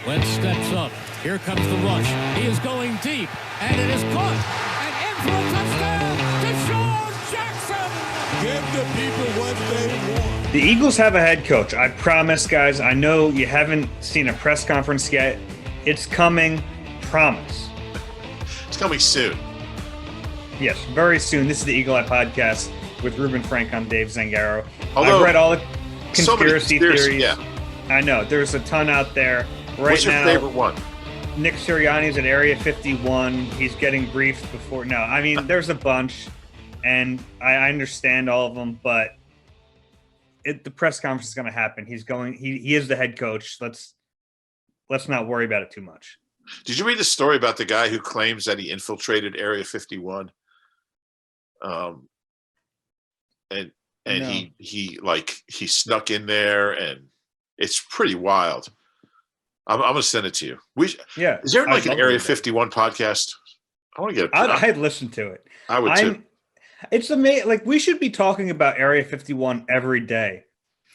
Wentz steps up. Here comes the rush. He is going deep, and it is caught. And in for a touchdown, Deshaun Jackson. Give the people what they want. The Eagles have a head coach. I promise, guys. I know you haven't seen a press conference yet. It's coming. Promise. It's coming soon. Yes, very soon. This is the Eagle Eye Podcast with Reuben, Frank. I'm Dave Zangaro. Although, I've read all the conspiracy theories. Yeah. I know. There's a ton out there. What's your favorite one? Nick Sirianni's at Area 51. He's getting briefed before. No, I mean, there's a bunch, and I understand all of them, but the press conference is going to happen. He's going. He is the head coach. Let's not worry about it too much. Did you read the story about the guy who claims that he infiltrated Area 51? And no. he snuck in there, and it's pretty wild. I'm going to send it to you. Is there like an Area 51 podcast? I want to get. I'd listen to it. I would too. It's amazing. Like, we should be talking about Area 51 every day.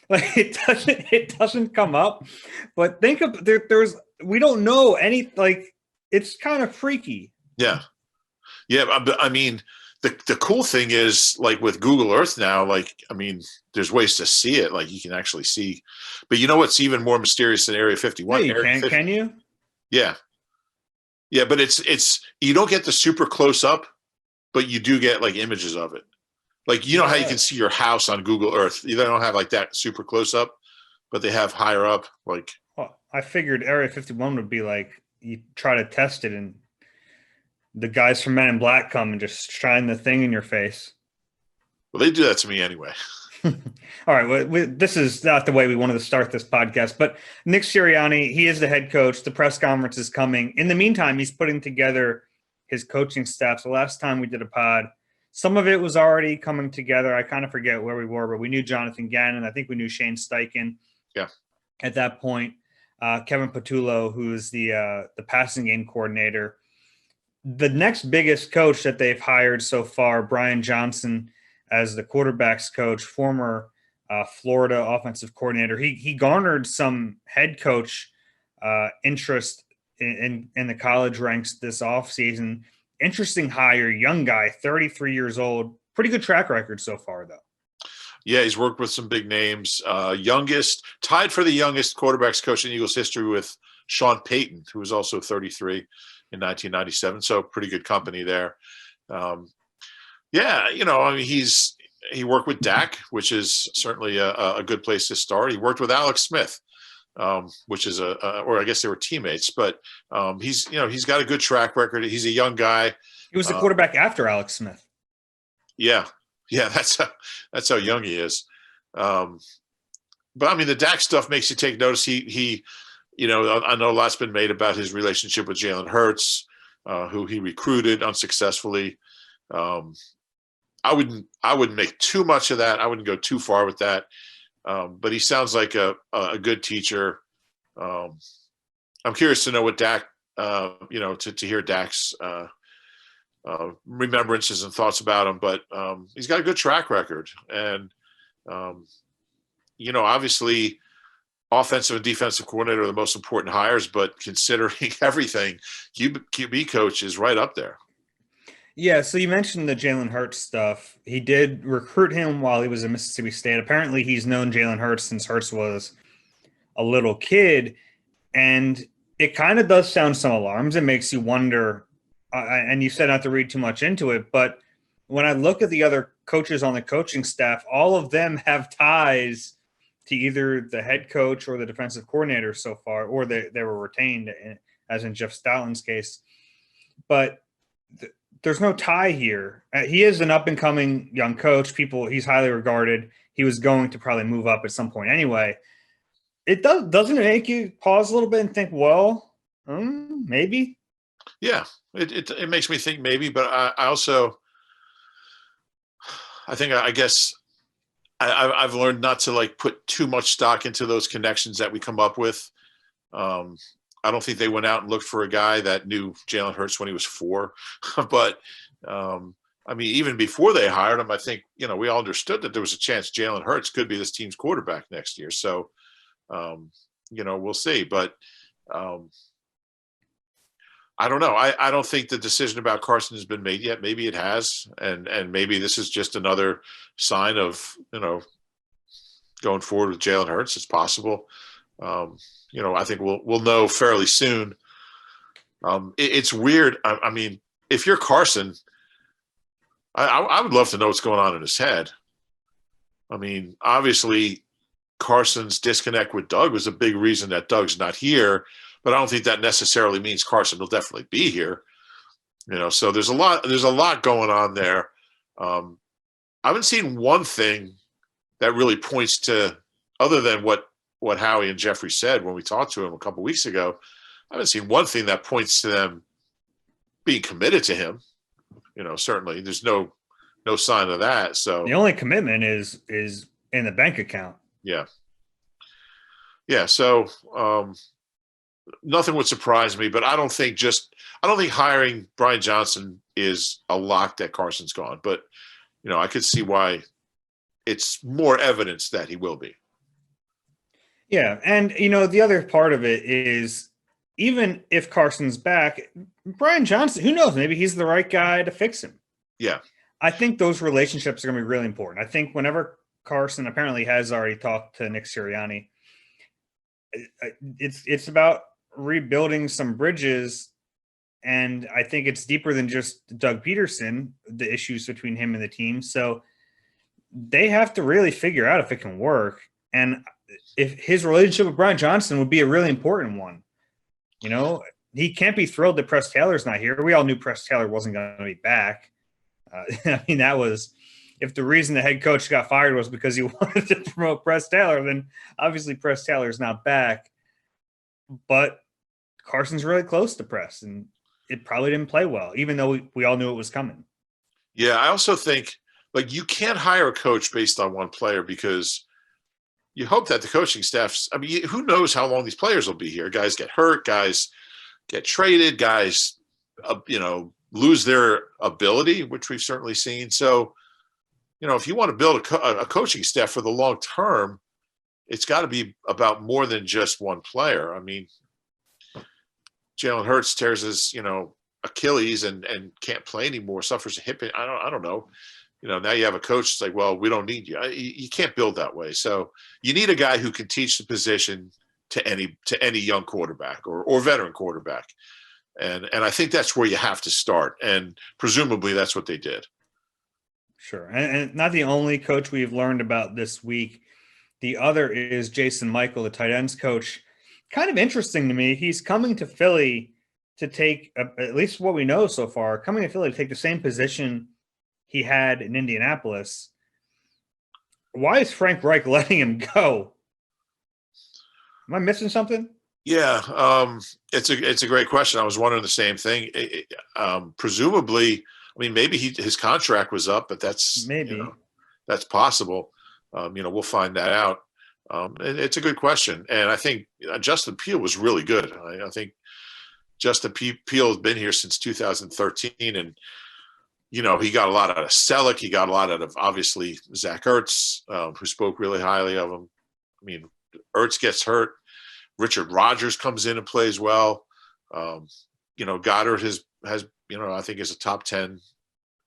Like, it doesn't come up. But think of we don't know any. Like, it's kind of freaky. Yeah. I mean, the cool thing is, like, with Google Earth now, like, I mean, there's ways to see it. Like, you can actually see. But you know what's even more mysterious than Area 51? Yeah, can you? Yeah. Yeah, but it's you don't get the super close up, but you do get like images of it. Like, you know how you can see your house on Google Earth. They don't have like that super close up, but they have higher up. Like, well, I figured Area 51 would be like you try to test it and the guys from Men in Black come and just shine the thing in your face. Well, they do that to me anyway. All right. Well, this is not the way we wanted to start this podcast, but Nick Sirianni, he is the head coach. The press conference is coming. In the meantime, he's putting together his coaching staff. The last time we did a pod, some of it was already coming together. I kind of forget where we were, but we knew Jonathan Gannon. I think we knew Shane Steichen. Yeah. At that point, Kevin Patullo, who is the passing game coordinator. The next biggest coach that they've hired so far, Brian Johnson, as the quarterback's coach, former Florida offensive coordinator. He garnered some head coach interest in the college ranks this offseason. Interesting hire, young guy, 33 years old. Pretty good track record so far, though. Yeah, he's worked with some big names. Tied for the youngest quarterbacks coach in Eagles history with Sean Payton, who was also 33 in 1997. So pretty good company there. Yeah, I mean, he worked with Dak, which is certainly a good place to start. He worked with Alex Smith, which is or I guess they were teammates, but he's got a good track record. He's a young guy. He was the quarterback after Alex Smith. Yeah, that's how young he is. But I mean, the Dak stuff makes you take notice. He I know a lot's been made about his relationship with Jalen Hurts, who he recruited unsuccessfully. I wouldn't make too much of that. I wouldn't go too far with that. But he sounds like a good teacher. I'm curious to know what Dak, to hear Dak's remembrances and thoughts about him. But he's got a good track record, and obviously, offensive and defensive coordinator are the most important hires. But considering everything, QB coach is right up there. Yeah, so you mentioned the Jalen Hurts stuff. He did recruit him while he was at Mississippi State. Apparently, he's known Jalen Hurts since Hurts was a little kid. And it kind of does sound some alarms. It makes you wonder, and you said not to read too much into it, but when I look at the other coaches on the coaching staff, all of them have ties to either the head coach or the defensive coordinator so far, or they were retained, as in Jeff Stotlin's case. But there's no tie here. He is an up-and-coming young coach. He's highly regarded. He was going to probably move up at some point anyway. Doesn't it make you pause a little bit and think, well, maybe? Yeah, it makes me think maybe, but I guess I've learned not to like put too much stock into those connections that we come up with. I don't think they went out and looked for a guy that knew Jalen Hurts when he was 4. But, I mean, even before they hired him, I think, we all understood that there was a chance Jalen Hurts could be this team's quarterback next year. So, we'll see. But Um, I don't know. I don't think the decision about Carson has been made yet. Maybe it has, and maybe this is just another sign of, going forward with Jalen Hurts. It's possible. I think we'll know fairly soon. It's weird. I mean, if you're Carson, I would love to know what's going on in his head. I mean, obviously, Carson's disconnect with Doug was a big reason that Doug's not here, but I don't think that necessarily means Carson will definitely be here. So there's a lot going on there. I haven't seen one thing that really points to, other than what Howie and Jeffrey said when we talked to him a couple weeks ago. I haven't seen one thing that points to them being committed to him. Certainly there's no sign of that. So the only commitment is in the bank account. Yeah. Yeah. So nothing would surprise me, but I don't think hiring Brian Johnson is a lock that Carson's gone, but I could see why it's more evidence that he will be. Yeah. And, the other part of it is, even if Carson's back, Brian Johnson, who knows, maybe he's the right guy to fix him. Yeah. I think those relationships are going to be really important. I think whenever Carson apparently has already talked to Nick Sirianni, it's about rebuilding some bridges. And I think it's deeper than just Doug Peterson, the issues between him and the team. So they have to really figure out if it can work. And if his relationship with Brian Johnson would be a really important one. He can't be thrilled that Press Taylor's not here. We all knew Press Taylor wasn't going to be back. I mean, that was, if the reason the head coach got fired was because he wanted to promote Press Taylor, then obviously Press Taylor's not back. But Carson's really close to Press, and it probably didn't play well, even though we all knew it was coming. Yeah, I also think, you can't hire a coach based on one player, because you hope that the coaching staff's, who knows how long these players will be here. Guys get hurt, guys get traded, guys, lose their ability, which we've certainly seen. So, if you want to build a coaching staff for the long term, it's got to be about more than just one player. I mean, Jalen Hurts tears his, Achilles and can't play anymore, suffers a hip. I don't know. Now you have a coach that's like, well, we don't need you. You can't build that way. So you need a guy who can teach the position to any young quarterback or veteran quarterback. And I think that's where you have to start. And presumably that's what they did. Sure. And not the only coach we've learned about this week. The other is Jason Michael, the tight ends coach. Kind of interesting to me. He's coming to Philly to take, at least what we know so far, coming to Philly to take the same position he had in Indianapolis. Why is Frank Reich letting him go? Am I missing something? Yeah, it's a great question. I was wondering the same thing. Presumably, maybe his contract was up, but that's maybe that's possible. We'll find that out. It's a good question, and I think Justin Peele was really good. I think Justin Peele has been here since 2013, and he got a lot out of Selleck. He got a lot out of, obviously, Zach Ertz, who spoke really highly of him. Ertz gets hurt. Richard Rodgers comes in and plays well. Goddard has I think is a top 10,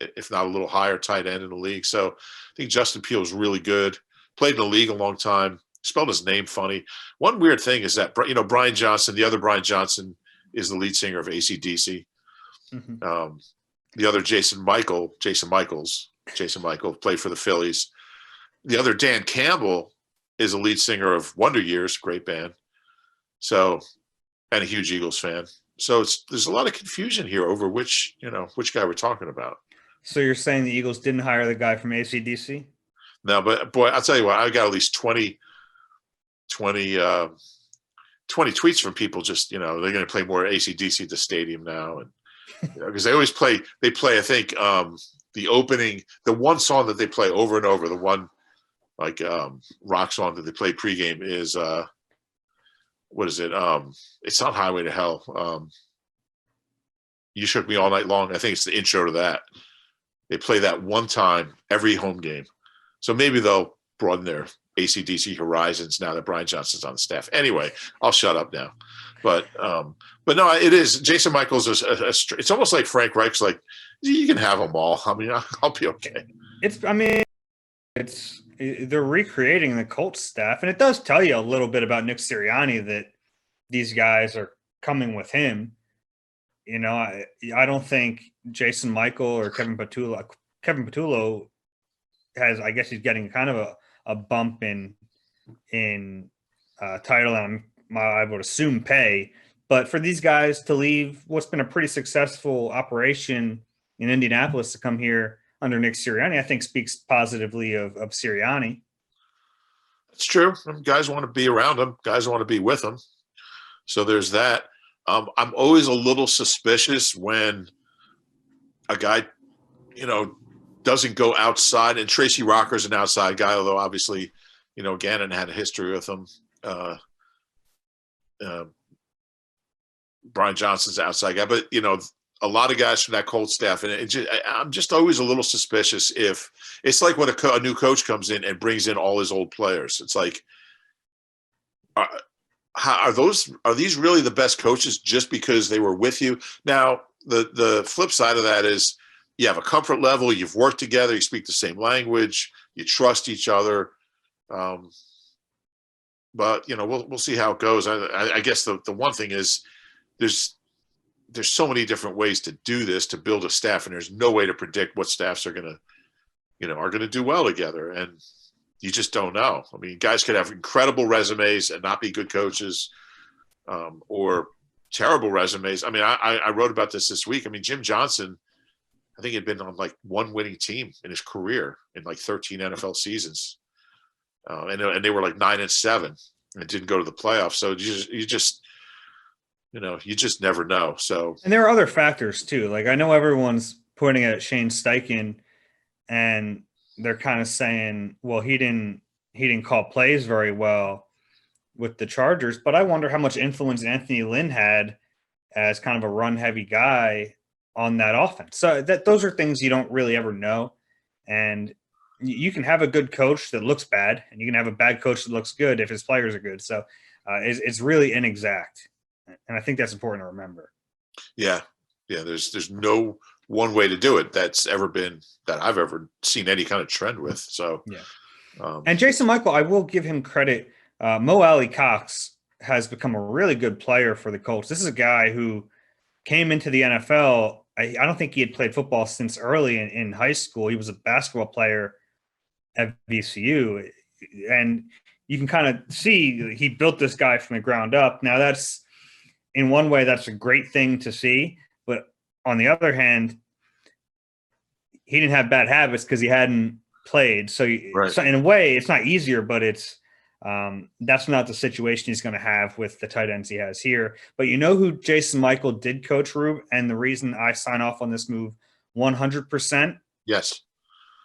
if not a little higher, tight end in the league. So I think Justin Peele is really good. Played in the league a long time. Spelled his name funny. One weird thing is that, Brian Johnson, the other Brian Johnson, is the lead singer of AC/DC. Mm-hmm. The other Jason Michael played for the Phillies. The other Dan Campbell is a lead singer of Wonder Years, great band. So, and a huge Eagles fan. So there's a lot of confusion here over which guy we're talking about. So you're saying the Eagles didn't hire the guy from AC/DC? No, but boy, I'll tell you what, I got at least 20 tweets from people just, they're going to play more AC/DC at the stadium now. And because they always play, I think the opening, the one song that they play over and over, the one rock song that they play pregame is, what is it? It's not Highway to Hell. You Shook Me All Night Long. I think it's the intro to that. They play that one time every home game. So maybe they'll broaden their AC/DC horizons now that Brian Johnson's on the staff. Anyway, I'll shut up now. But no, it is. Jason Michaels is it's almost like Frank Reich's like, you can have them all. I mean, I'll be okay. They're recreating the Colts staff, and it does tell you a little bit about Nick Sirianni that these guys are coming with him. You know, I don't think Jason Michael or Kevin Patullo has, I guess he's getting kind of a bump in title and I would assume pay. But for these guys to leave what's been a pretty successful operation in Indianapolis to come here under Nick Sirianni, I think speaks positively of Sirianni. It's true. Guys want to be around him. Guys want to be with him. So there's that. I'm always a little suspicious when a guy, doesn't go outside. And Tracy Rocker's an outside guy, although obviously, Gannon had a history with him. Brian Johnson's an outside guy, but a lot of guys from that Colts staff, and I'm just always a little suspicious if it's like when a new coach comes in and brings in all his old players. It's like, are these really the best coaches just because they were with you? Now, the flip side of that is you have a comfort level, you've worked together, you speak the same language, you trust each other. But we'll see how it goes. I guess the one thing is there's so many different ways to do this, to build a staff, and there's no way to predict what staffs are going to do well together. And you just don't know. I mean, guys could have incredible resumes and not be good coaches, or terrible resumes. I mean, I wrote about this week. I mean, Jim Johnson, I think he'd been on like one winning team in his career in like 13 NFL seasons. And they were like 9-7 and didn't go to the playoffs. So you just never know. So, and there are other factors too. Like, I know everyone's pointing at Shane Steichen and they're kind of saying, well, he didn't call plays very well with the Chargers, but I wonder how much influence Anthony Lynn had as kind of a run heavy guy on that offense. So those are things you don't really ever know. And you can have a good coach that looks bad, and you can have a bad coach that looks good if his players are good. So it's really inexact. And I think that's important to remember. Yeah. There's no one way to do it that I've ever seen any kind of trend with. So, yeah. And Jason Michael, I will give him credit. Mo Alley Cox has become a really good player for the Colts. This is a guy who came into the NFL. I don't think he had played football since early in high school. He was a basketball player at VCU, and you can kind of see he built this guy from the ground up. Now, that's in one way, that's a great thing to see, but on the other hand, he didn't have bad habits because he hadn't played. So, right. So in a way, it's not easier, but it's that's not the situation he's going to have with the tight ends he has here. But you know who Jason Michael did coach, Rube, and the reason I sign off on this move 100%? Yes.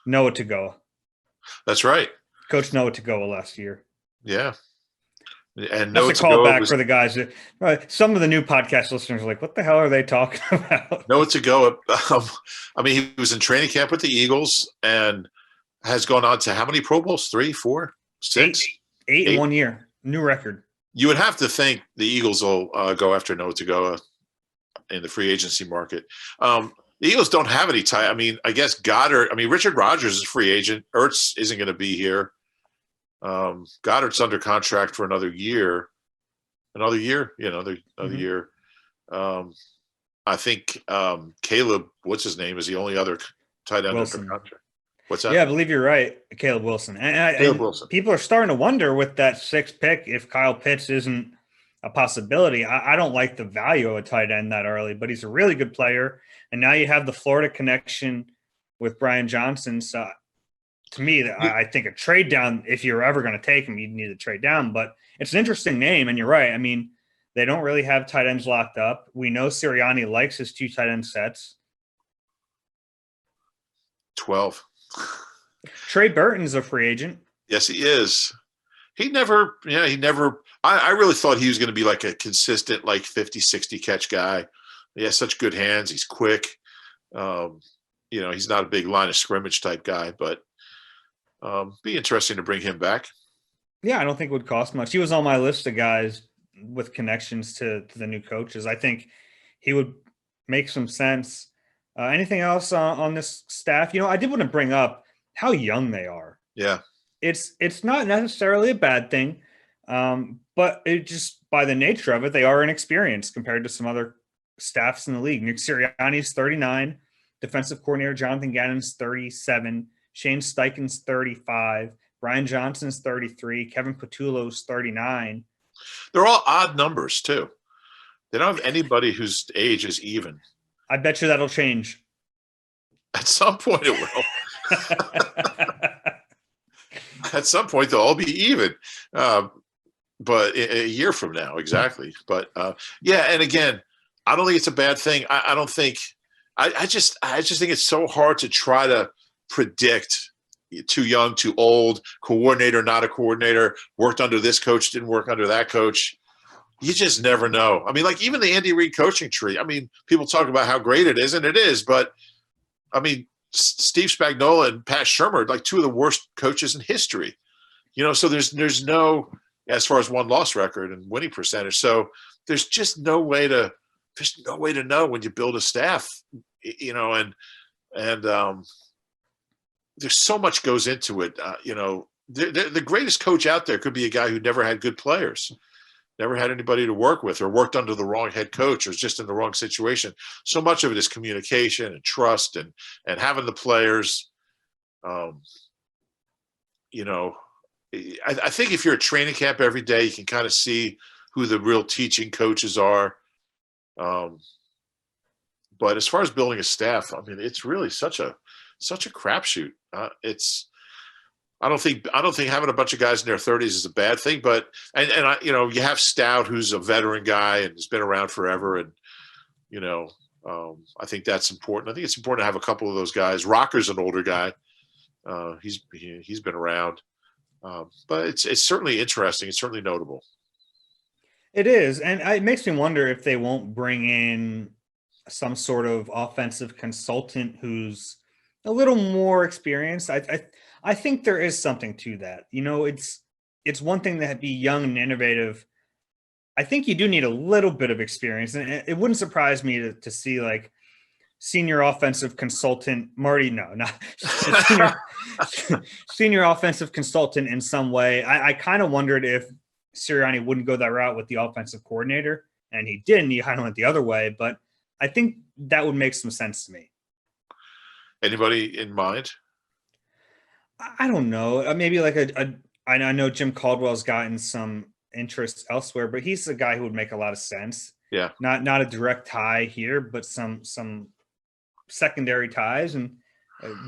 Noah Togoa. That's right. Coach Noah Togoa last year. Yeah. And that's a callback for the guys. Some of the new podcast listeners are like, what the hell are they talking about? Noah Togoa. I mean, he was in training camp with the Eagles and has gone on to how many Pro Bowls? 3, 4, 6? Eight in 1 year. New record. You would have to think the Eagles will go after Noah Togoa in the free agency market. The Eagles don't have any tie. I mean, I guess Goddard. I mean, Richard Rodgers is a free agent. Ertz isn't going to be here. Goddard's under contract for another year. Another year? Yeah, another year. I think Caleb, what's his name, is the only other tight end under contract. What's that? Yeah, I believe you're right, Caleb Wilson. Caleb Wilson. People are starting to wonder with that 6th pick if Kyle Pitts isn't a possibility. I don't like the value of a tight end that early, but he's a really good player. And now you have the Florida connection with Brian Johnson. So to me, I think a trade down, if you're ever going to take him, you need to trade down. But it's an interesting name, and you're right. I mean, they don't really have tight ends locked up. We know Sirianni likes his 2 tight end sets. 12. Trey Burton's a free agent. Yes, he is. He never. I really thought he was going to be like a consistent, like 50, 60 catch guy. He has such good hands. He's quick. He's not a big line of scrimmage type guy, but be interesting to bring him back. Yeah, I don't think it would cost much. He was on my list of guys with connections to the new coaches. I think he would make some sense. Anything else on this staff? You know, I did want to bring up how young they are. Yeah. It's not necessarily a bad thing, but it just by the nature of it, they are inexperienced compared to some other staffs in the league. Nick Sirianni's 39, defensive coordinator Jonathan Gannon's 37, Shane Steichen's 35, Brian Johnson's 33, Kevin Patullo's 39. They're all odd numbers too. They don't have anybody whose age is even. I bet you that'll change. At some point it will. At some point they'll all be even. But a year from now, exactly. But yeah, and again, I don't think it's a bad thing. I don't think I just think it's so hard to try to predict too young, too old, coordinator, not a coordinator, worked under this coach, didn't work under that coach. You just never know. I mean, like even the Andy Reid coaching tree. I mean, people talk about how great it is, and it is, but I mean, Steve Spagnuolo and Pat Shurmur are like two of the worst coaches in history. You know, so there's no, as far as win-loss record and winning percentage. So there's just no way to know when you build a staff, you know, and there's so much goes into it. You know, the greatest coach out there could be a guy who never had good players, never had anybody to work with, or worked under the wrong head coach, or was just in the wrong situation. So much of it is communication and trust and having the players. You know, I think if you're at training camp every day, you can kind of see who the real teaching coaches are. But as far as building a staff, I mean, it's really such a crapshoot. I don't think having a bunch of guys in their 30s is a bad thing, but and I, you know, you have Stout, who's a veteran guy and has been around forever, and you know, I think that's important. I think it's important to have a couple of those guys. Rocker's an older guy. He's been around, but it's certainly interesting. It's certainly notable. It is, and it makes me wonder if they won't bring in some sort of offensive consultant who's a little more experienced. I think there is something to that. You know, it's one thing to be young and innovative. I think you do need a little bit of experience, and it wouldn't surprise me to see like senior offensive consultant Marty. No, not senior offensive consultant in some way. I kind of wondered if Sirianni wouldn't go that route with the offensive coordinator, and he didn't. He kind of went the other way, but I think that would make some sense to me. Anybody in mind? I don't know. Maybe like I know Jim Caldwell's gotten some interest elsewhere, but he's a guy who would make a lot of sense. Yeah. Not a direct tie here, but some secondary ties, and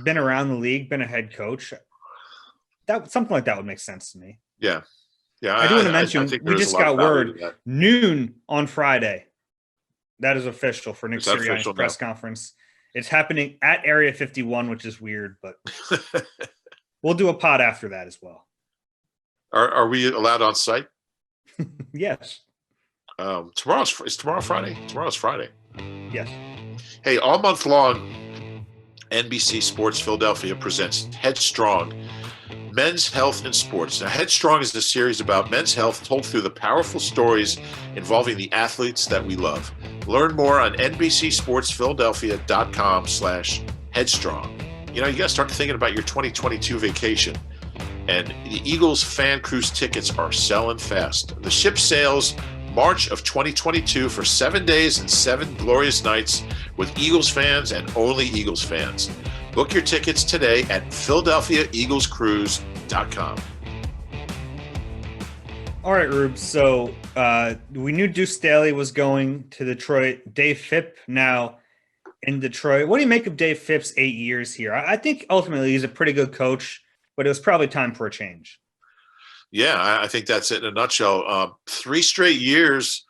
been around the league, been a head coach. That something like that would make sense to me. Yeah. Yeah. I do want to mention we just got word noon on Friday. That is official for Nick Sirianni's press conference. It's happening at Area 51, which is weird, but we'll do a pod after that as well. Are we allowed on site? Yes. Tomorrow's Friday. Tomorrow's Friday. Yes. Hey, all month long, NBC Sports Philadelphia presents Headstrong, Men's Health and Sports. Now, Headstrong is a series about men's health told through the powerful stories involving the athletes that we love. Learn more on NBCSportsPhiladelphia.com/Headstrong. You know, you got to start thinking about your 2022 vacation. And the Eagles fan cruise tickets are selling fast. The ship sails March of 2022 for 7 days and 7 glorious nights with Eagles fans and only Eagles fans. Book your tickets today at PhiladelphiaEaglesCruise.com. All right, Rube. So we knew Duce Staley was going to Detroit. Dave Fipp now in Detroit. What do you make of Dave Fipp's 8 years here? I think ultimately he's a pretty good coach, but it was probably time for a change. Yeah, I think that's it in a nutshell. 3 straight years,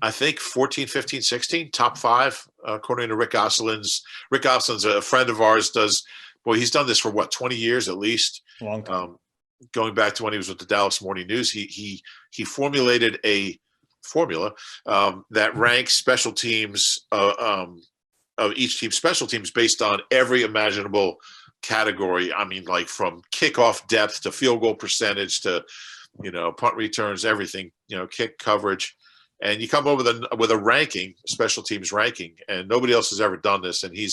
I think 14, 15, 16, top 5, according to Rick Gosselin's. Rick Gosselin's a friend of ours. He's done this for 20 years at least. Long time. Going back to when he was with the Dallas Morning News, he formulated a formula that ranks special teams of each team's special teams based on every imaginable category. I mean, like from kickoff depth to field goal percentage to, punt returns, everything, kick coverage, and you come over with a ranking, special teams ranking, and nobody else has ever done this. And he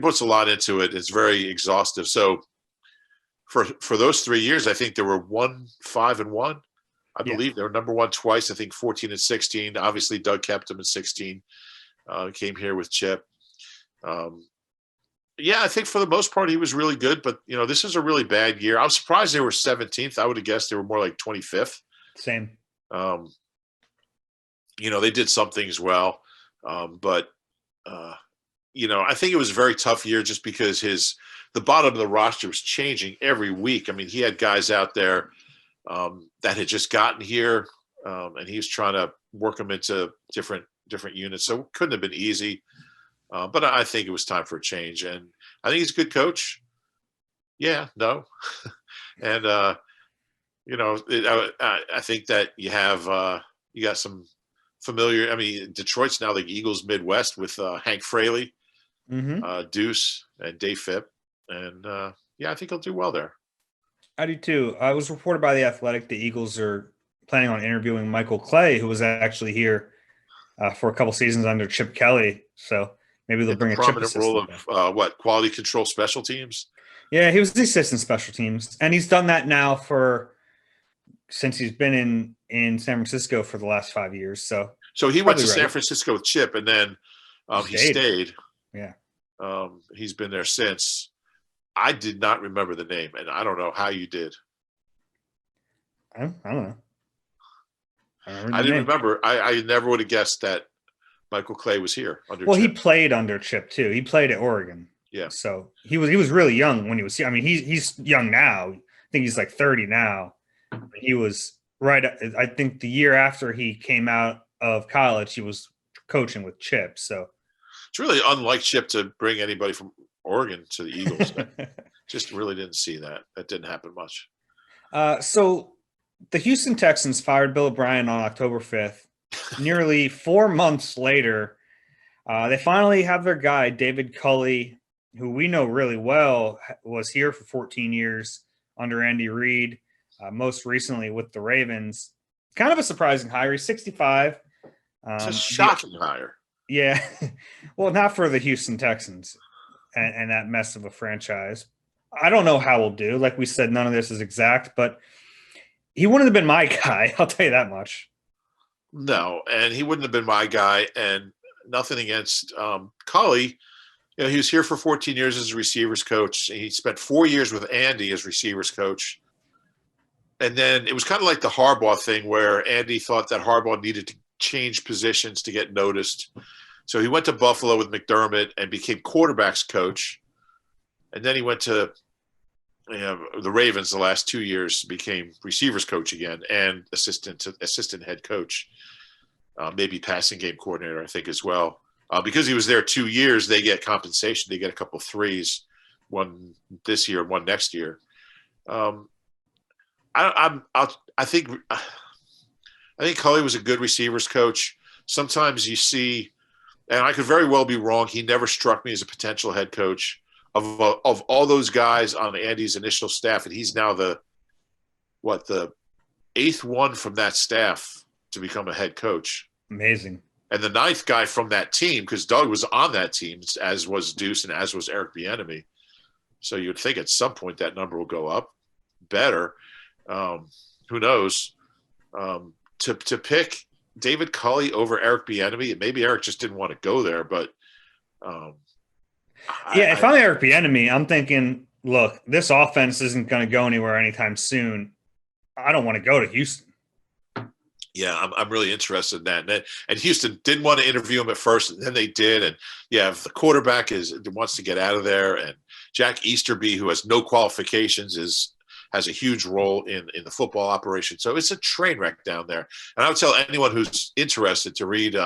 puts a lot into it. It's very exhaustive. So for those 3 years, I think there were 5-1. I believe they were number one twice. I think 14 and 16. Obviously, Doug kept him in 16. Came here with Chip. I think for the most part he was really good. But this is a really bad year. I was surprised they were 17th. I would have guessed they were more like 25th. Same. They did some things well, but I think it was a very tough year just because the bottom of the roster was changing every week. I mean, he had guys out there that had just gotten here, and he was trying to work them into different units. So it couldn't have been easy, but I think it was time for a change. And I think he's a good coach. Yeah, no. And, I think that you got some familiar. I mean, Detroit's now the Eagles Midwest with Hank Fraley, Duce, and Dave Fipp. And, I think he'll do well there. I do too. It was reported by The Athletic the Eagles are planning on interviewing Michael Clay, who was actually here for a couple seasons under Chip Kelly. So maybe they'll bring a prominent Chip role of quality control special teams. Yeah, he was the assistant special teams, and he's done that now since he's been in San Francisco for the last 5 years. So he went to San Francisco with Chip, and then he stayed. Yeah, he's been there since. I did not remember the name, and I don't know how you did. I don't know. I didn't remember. I never would have guessed that Michael Clay was here under Well, Chip. he played under Chip too. He played at Oregon. Yeah. So he was really young when he was here. I mean, he's young now. I think he's like 30 now. He was right. I think the year after he came out of college, he was coaching with Chip. So it's really unlike Chip to bring anybody from Oregon to the Eagles. Just really didn't see that. That didn't happen much. So the Houston Texans fired Bill O'Brien on October 5th. Nearly 4 months later, they finally have their guy, David Culley, who we know really well, was here for 14 years under Andy Reid, most recently with the Ravens. Kind of a surprising hire. He's 65. It's a shocking hire. Yeah. Well, not for the Houston Texans and that mess of a franchise. I don't know how we'll do. Like we said, none of this is exact, but he wouldn't have been my guy. I'll tell you that much. No, and he wouldn't have been my guy, and nothing against Culley. He was here for 14 years as a receivers coach. He spent 4 years with Andy as receivers coach. And then it was kind of like the Harbaugh thing where Andy thought that Harbaugh needed to change positions to get noticed. So he went to Buffalo with McDermott and became quarterbacks coach. And then he went to the Ravens the last 2 years, became receivers coach again and assistant head coach, maybe passing game coordinator, I think, as well. Because he was there 2 years, they get compensation. They get a couple of threes, one this year, one next year. I think Culley was a good receivers coach. Sometimes you see, and I could very well be wrong, he never struck me as a potential head coach. Of all those guys on Andy's initial staff, and he's now the eighth one from that staff to become a head coach. Amazing. And the ninth guy from that team, because Doug was on that team, as was Duce and as was Eric Bieniemy. So you'd think at some point that number will go up better. Who knows? To pick David Culley over Eric Bieniemy, maybe Eric just didn't want to go there, but if I'm Eric Bieniemy, I'm thinking, look, this offense isn't going to go anywhere anytime soon. I don't want to go to Houston. Yeah, I'm really interested in that. And Houston didn't want to interview him at first, and then they did. And if the quarterback wants to get out of there, and Jack Easterby, who has no qualifications, has a huge role in the football operation. So it's a train wreck down there. And I would tell anyone who's interested to read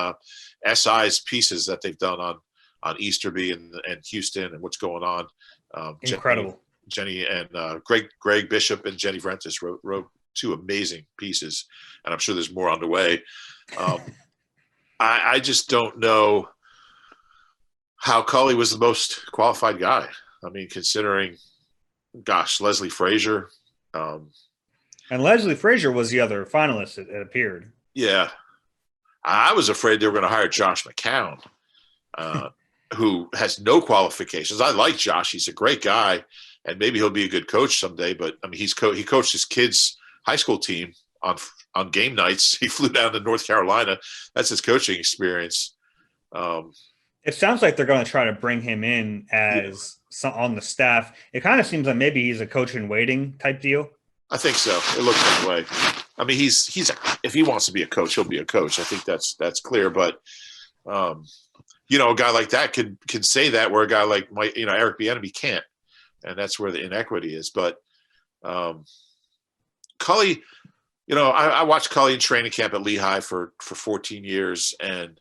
SI's pieces that they've done on Easterby and Houston and what's going on. Incredible. Jenny and Greg Bishop and Jenny Vrentis wrote two amazing pieces, and I'm sure there's more on the way. I just don't know how Culley was the most qualified guy. I mean, considering, Leslie Frazier, And Leslie Frazier was the other finalist, it appeared. Yeah. I was afraid they were going to hire Josh McCown, who has no qualifications. I like Josh. He's a great guy, and maybe he'll be a good coach someday. But, I mean, he coached his kids' high school team on game nights. He flew down to North Carolina. That's his coaching experience. It sounds like they're going to try to bring him in as on the staff. It kind of seems like maybe he's a coach in waiting type deal. I think so. It looks that way. I mean, if he wants to be a coach, he'll be a coach. I think that's clear. But a guy like that can say that, where a guy like Eric Bieniemy can't, and that's where the inequity is. But Culley, I watched Culley in training camp at Lehigh for 14 years, and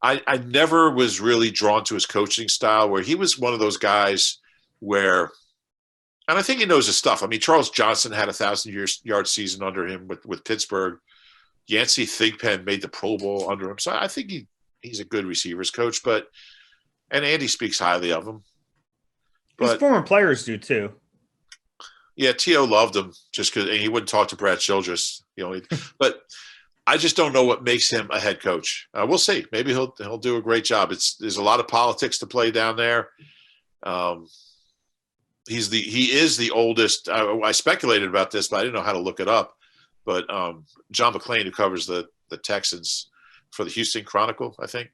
I never was really drawn to his coaching style, where he was one of those guys where, and I think he knows his stuff. I mean, Charles Johnson had a 1,000-yard season under him with Pittsburgh. Yancey Thigpen made the Pro Bowl under him. So I think he's a good receivers coach, and Andy speaks highly of him. His former players do too. Yeah, T.O. loved him just because he wouldn't talk to Brad Childress, but I just don't know what makes him a head coach. We'll see. Maybe he'll do a great job. There's a lot of politics to play down there. He is the oldest. I speculated about this, but I didn't know how to look it up. But John McClain, who covers the Texans for the Houston Chronicle, I think,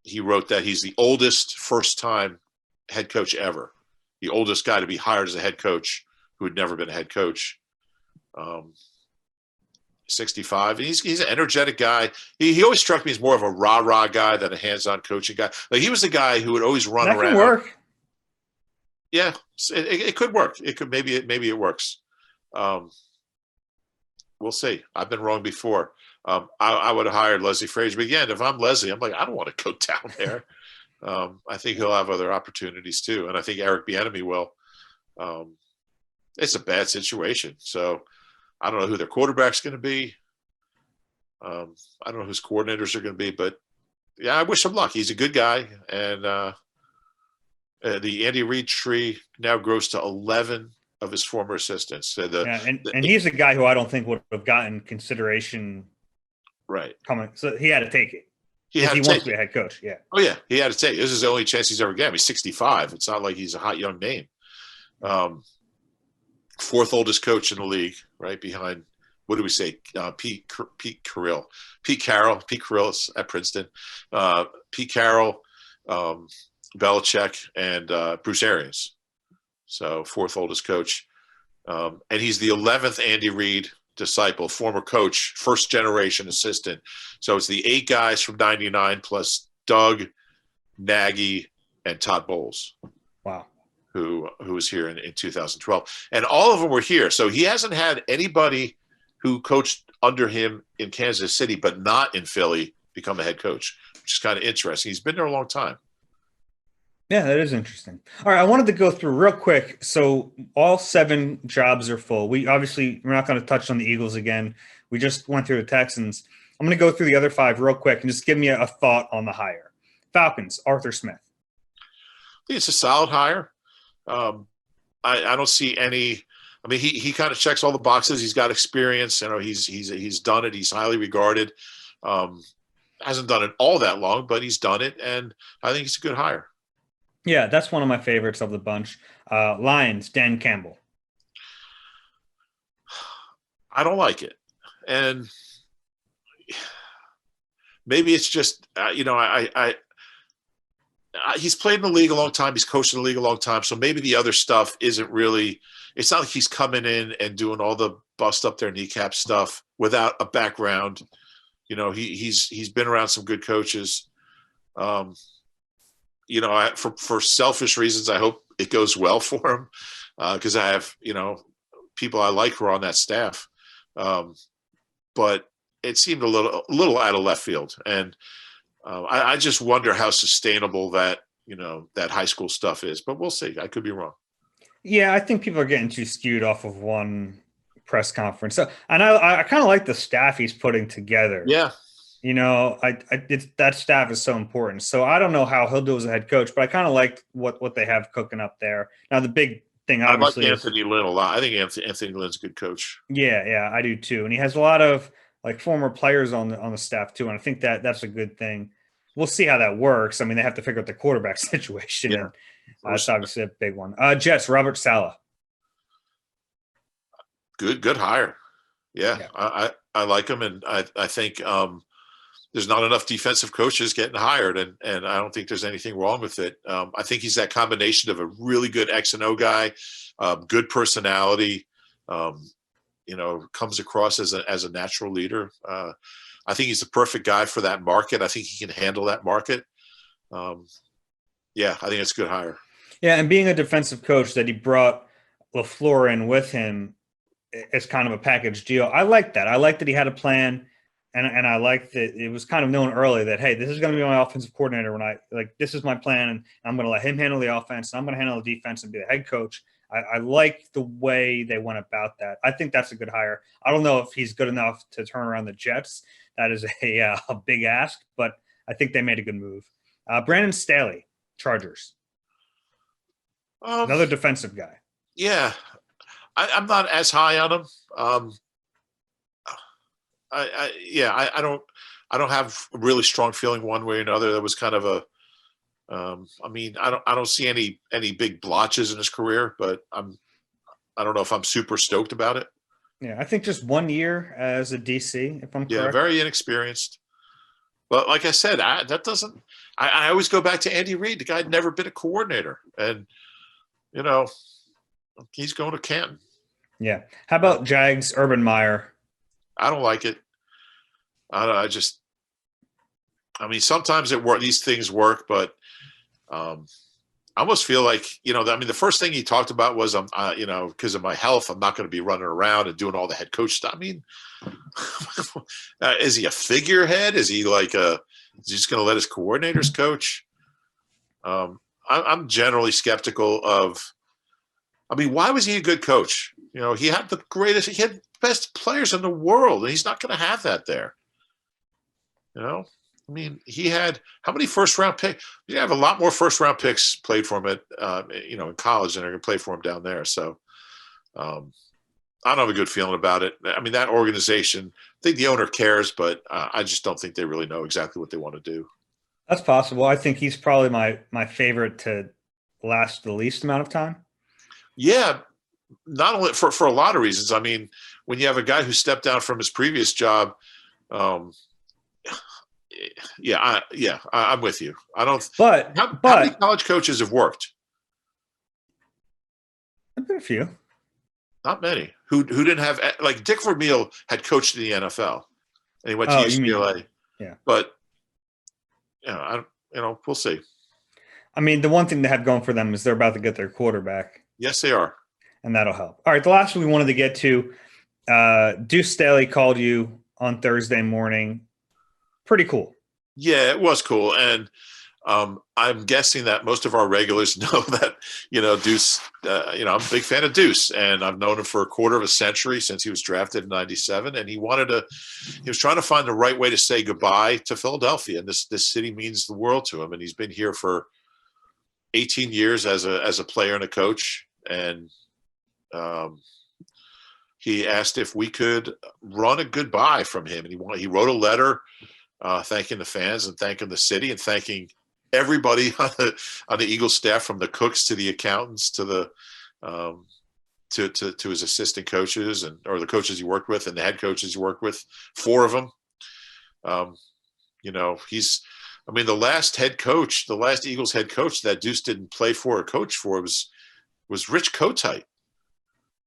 he wrote that he's the oldest first-time head coach ever, the oldest guy to be hired as a head coach who had never been a head coach. 65. He's an energetic guy. He always struck me as more of a rah-rah guy than a hands-on coaching guy. Like, he was the guy who would always run around. That can work. Yeah, it could work. It could maybe it works. We'll see. I've been wrong before. I would have hired Leslie Frazier. But again, if I'm Leslie, I'm like, I don't want to go down there. I think he'll have other opportunities too, and I think Eric Bieniemy will. It's a bad situation, so I don't know who their quarterback's going to be. I don't know whose coordinators are going to be, but yeah, I wish him luck. He's a good guy, and the Andy Reid tree now grows to 11 of his former assistants. So and he's a guy who I don't think would have gotten consideration. Right. Coming, so he had to take it. He wants to be a head coach. Yeah. Oh yeah, he had to take it. This is the only chance he's ever getting. He's 65. It's not like he's a hot young name. Fourth oldest coach in the league, right behind, what do we say? Pete Carroll. Pete Carroll is at Princeton. Pete Carroll, Belichick, and Bruce Arians. So fourth oldest coach. And he's the 11th Andy Reid disciple, former coach, first generation assistant. So it's the 8 guys from 99 plus Doug, Nagy, and Todd Bowles. Wow. Who was here in 2012. And all of them were here. So he hasn't had anybody who coached under him in Kansas City, but not in Philly, become a head coach, which is kind of interesting. He's been there a long time. Yeah, that is interesting. All right, I wanted to go through real quick. So all 7 jobs are full. We're not going to touch on the Eagles again. We just went through the Texans. I'm going to go through the other 5 real quick and just give me a thought on the hire. Falcons, Arthur Smith. I think it's a solid hire. I don't see any. I mean, he kind of checks all the boxes. He's got experience. He's done it. He's highly regarded. Hasn't done it all that long, but he's done it, and I think he's a good hire. Yeah, that's one of my favorites of the bunch. Lions, Dan Campbell. I don't like it, and maybe it's just he's played in the league a long time. He's coached in the league a long time. So maybe the other stuff isn't really – it's not like he's coming in and doing all the bust up their kneecap stuff without a background. He's been around some good coaches. For selfish reasons, I hope it goes well for him because I have, people I like who are on that staff. But it seemed a little out of left field. And I just wonder how sustainable that high school stuff is, but we'll see. I could be wrong. Yeah, I think people are getting too skewed off of one press conference. So, and I kind of like the staff he's putting together. Yeah. That staff is so important. So I don't know how he'll do as a head coach, but I kind of like what they have cooking up there. Now, the big thing I like obviously is Anthony Lynn a lot. I think Anthony Lynn's a good coach. yeah, I do too. And he has a lot of like former players on the staff too, and I think that's a good thing. We'll see how that works. I mean, they have to figure out the quarterback situation, Yeah. and it's obviously a big one. Jets, Robert Saleh. Good hire. Yeah. Yeah. I like him, and I think there's not enough defensive coaches getting hired, and I don't think there's anything wrong with it. I think he's that combination of a really good X and O guy, good personality, comes across as a natural leader. I think he's the perfect guy for that market. I think he can handle that market. Yeah, I think it's a good hire. Yeah, and being a defensive coach that he brought LaFleur in with him as kind of a package deal. I like that. I like that he had a plan, and I like that it was kind of known early that, hey, this is going to be my offensive coordinator when this is my plan, and I'm going to let him handle the offense, and I'm going to handle the defense and be the head coach. I like the way they went about that. I think that's a good hire. I don't know if he's good enough to turn around the Jets. That is a big ask, but I think they made a good move. Brandon Staley, Chargers. Another defensive guy. Yeah. I'm not as high on him. I don't have a really strong feeling one way or another. That was kind of a, I don't see any big blotches in his career, but I don't know if I'm super stoked about it. Yeah, I think just 1 year as a DC, if I'm correct. Yeah, very inexperienced. But like I said, I always go back to Andy Reid. The guy had never been a coordinator, and he's going to Canton. Yeah. How about Jags, Urban Meyer? I don't like it. Sometimes these things work, but I almost feel like, the first thing he talked about was, because of my health, I'm not going to be running around and doing all the head coach stuff. I mean, is he a figurehead? Is he is he just going to let his coordinators coach? I'm generally skeptical of, why was he a good coach? He had the best players in the world, and he's not going to have that there. He had how many first-round picks? You have a lot more first-round picks played for him in college than are going to play for him down there. So I don't have a good feeling about it. That organization, I think the owner cares, but I just don't think they really know exactly what they want to do. That's possible. I think he's probably my favorite to last the least amount of time. Yeah, not only for a lot of reasons. When you have a guy who stepped down from his previous job, I'm with you. I don't. But how many college coaches have worked? I've been a few. Not many. Who didn't have, like Dick Vermeil had coached in the NFL, and he went to UCLA. Yeah, but we'll see. The one thing they have going for them is they're about to get their quarterback. Yes, they are. And that'll help. All right, the last one we wanted to get to, Duce Staley called you on Thursday morning. Pretty cool. Yeah, it was cool. And I'm guessing that most of our regulars know that, Duce, I'm a big fan of Duce, and I've known him for a quarter of a century since he was drafted in 97. And he was trying to find the right way to say goodbye to Philadelphia. And this city means the world to him. And he's been here for 18 years as a player and a coach. And he asked if we could run a goodbye from him, and he wrote a letter thanking the fans and thanking the city and thanking everybody on the Eagles staff, from the cooks to the accountants to the to his assistant coaches or the coaches he worked with and the head coaches he worked with, 4 of them. The last Eagles head coach that Duce didn't play for or coach for was Rich Kotite.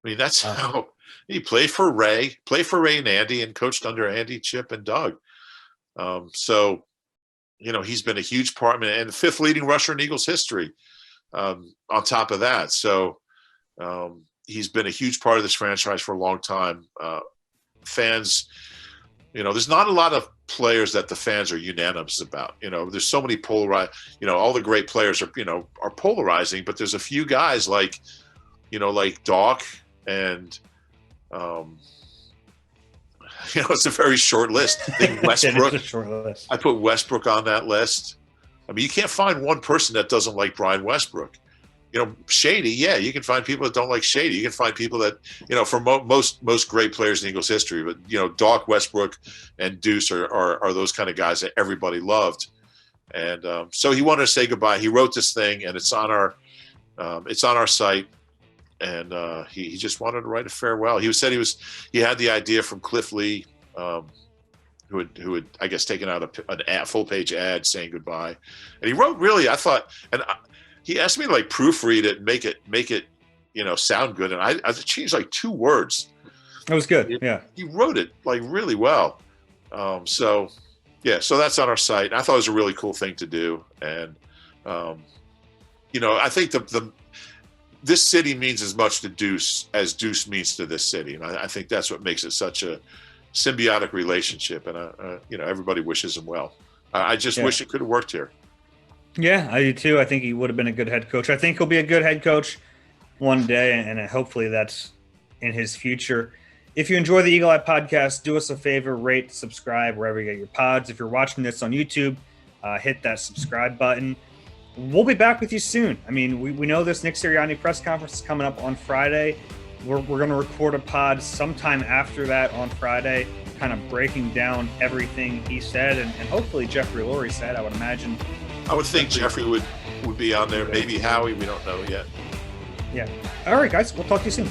That's how he played for Ray and Andy, and coached under Andy, Chip, and Doug. He's been a huge part, and the 5th leading rusher in Eagles history on top of that. So he's been a huge part of this franchise for a long time. Fans, there's not a lot of players that the fans are unanimous about. There's so many polarized, all the great players are polarizing, but there's a few guys like Doc and it's a very short list. I think Westbrook. It's a short list. I put Westbrook on that list. You can't find one person that doesn't like Brian Westbrook. Shady. Yeah, you can find people that don't like Shady. You can find people that, for most great players in Eagles history, but Doc, Westbrook, and Duce are those kind of guys that everybody loved. And so he wanted to say goodbye. He wrote this thing, and it's on our site. And he just wanted to write a farewell. He said he had the idea from Cliff Lee, who had I guess taken out a full page ad saying goodbye, and he wrote I thought, and he asked me to proofread it and make it sound good, and I changed 2 words. That was good. Yeah, he wrote it really well. So that's on our site. I thought it was a really cool thing to do, and I think this city means as much to Duce as Duce means to this city, and I think that's what makes it such a symbiotic relationship. And everybody wishes him well. I just wish it could have worked here. Yeah, I do too. I think he would have been a good head coach. I think he'll be a good head coach one day, and hopefully that's in his future. If you enjoy the Eagle Eye podcast, do us a favor, rate, subscribe wherever you get your pods. If you're watching this on YouTube, hit that subscribe button. We'll be back with you soon. I mean, we know this Nick Sirianni press conference is coming up on Friday. We're going to record a pod sometime after that on Friday, kind of breaking down everything he said, and hopefully Jeffrey Lurie said. I would imagine. I would think Jeffrey would be on there. Maybe Howie. We don't know yet. Yeah. All right, guys. We'll talk to you soon.